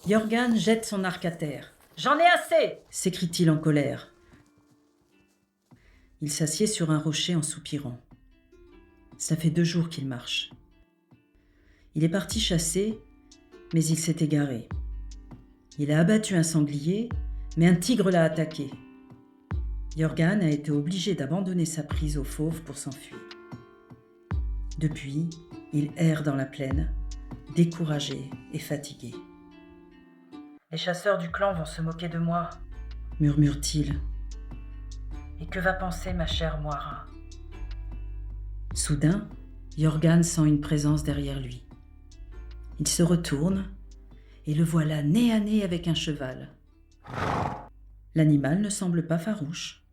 Jörgen jette son arc à terre. « J'en ai assez !» s'écrie-t-il en colère. Il s'assied sur un rocher en soupirant. Ça fait 2 jours qu'il marche. Il est parti chasser, mais il s'est égaré. Il a abattu un sanglier, mais un tigre l'a attaqué. Jörgen a été obligé d'abandonner sa prise aux fauves pour s'enfuir. Depuis, il erre dans la plaine, découragé et fatigué. « Les chasseurs du clan vont se moquer de moi, » murmure-t-il. « Et que va penser ma chère Moira ?» Soudain, Jörgen sent une présence derrière lui. Il se retourne et le voilà nez à nez avec un cheval. L'animal ne semble pas farouche.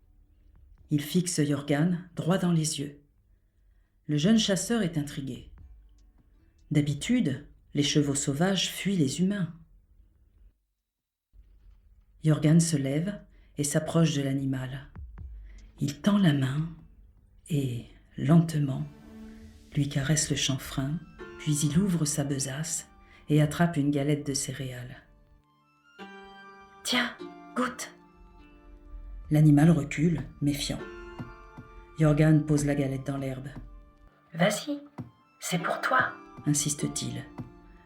Il fixe Jörgen droit dans les yeux. Le jeune chasseur est intrigué. D'habitude, les chevaux sauvages fuient les humains. Jörgen se lève et s'approche de l'animal. Il tend la main et, lentement, lui caresse le chanfrein, puis il ouvre sa besace et attrape une galette de céréales. « Tiens, goûte !» L'animal recule, méfiant. Jörgen pose la galette dans l'herbe. « Vas-y, c'est pour toi !» insiste-t-il.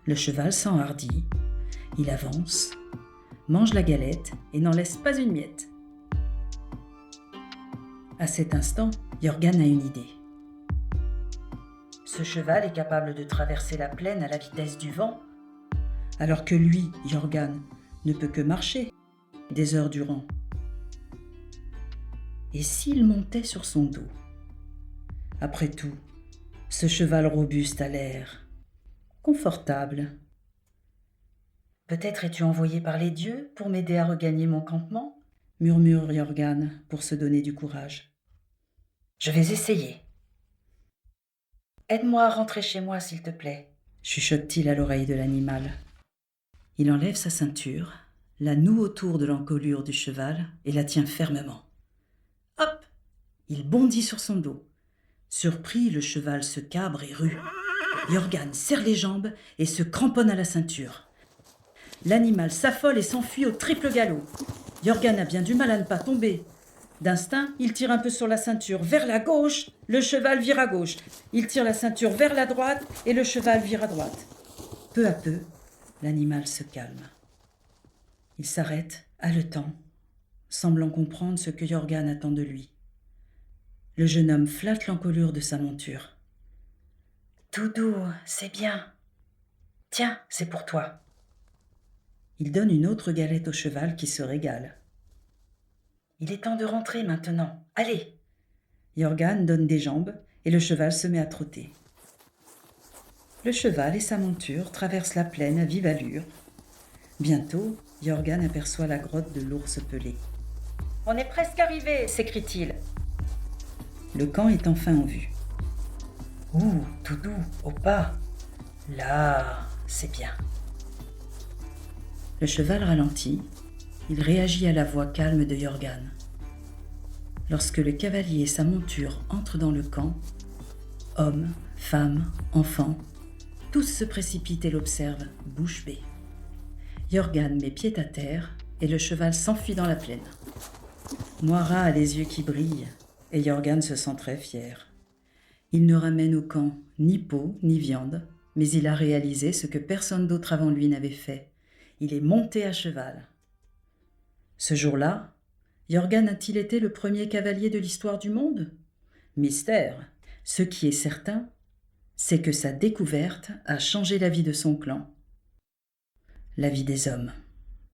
Le cheval s'enhardit. Il avance, mange la galette et n'en laisse pas une miette. À cet instant, Jörgen a une idée. Ce cheval est capable de traverser la plaine à la vitesse du vent, alors que lui, Jörgen, ne peut que marcher des heures durant. Et s'il montait sur son dos? Après tout, ce cheval robuste a l'air confortable. Peut-être es-tu envoyé par les dieux pour m'aider à regagner mon campement, murmure Jörgen pour se donner du courage. Je vais essayer. Aide-moi à rentrer chez moi, s'il te plaît, chuchote-t-il à l'oreille de l'animal. Il enlève sa ceinture, la noue autour de l'encolure du cheval et la tient fermement. Hop! Il bondit sur son dos. Surpris, le cheval se cabre et rue. Jörgen serre les jambes et se cramponne à la ceinture. L'animal s'affole et s'enfuit au triple galop. Jörgen a bien du mal à ne pas tomber. D'instinct, il tire un peu sur la ceinture vers la gauche, le cheval vire à gauche. Il tire la ceinture vers la droite et le cheval vire à droite. Peu à peu, l'animal se calme. Il s'arrête, haletant, semblant comprendre ce que Jörgen attend de lui. Le jeune homme flatte l'encolure de sa monture. « Doudou, c'est bien. Tiens, c'est pour toi. » Il donne une autre galette au cheval qui se régale. « Il est temps de rentrer maintenant. Allez !» Jörgen donne des jambes et le cheval se met à trotter. Le cheval et sa monture traversent la plaine à vive allure. Bientôt, Jörgen aperçoit la grotte de l'ours pelé. « On est presque arrivé !» s'écrie-t-il. Le camp est enfin en vue. « Ouh, Doudou, au pas. Là, c'est bien. » Le cheval ralentit. Il réagit à la voix calme de Jörgen. Lorsque le cavalier et sa monture entrent dans le camp, hommes, femmes, enfants, tous se précipitent et l'observent, bouche bée. Jörgen met pied à terre et le cheval s'enfuit dans la plaine. Moira a les yeux qui brillent et Jörgen se sent très fier. Il ne ramène au camp ni peau ni viande, mais il a réalisé ce que personne d'autre avant lui n'avait fait. Il est monté à cheval. Ce jour-là, Jörgen a-t-il été le premier cavalier de l'histoire du monde? Mystère. Ce qui est certain, c'est que sa découverte a changé la vie de son clan, la vie des hommes.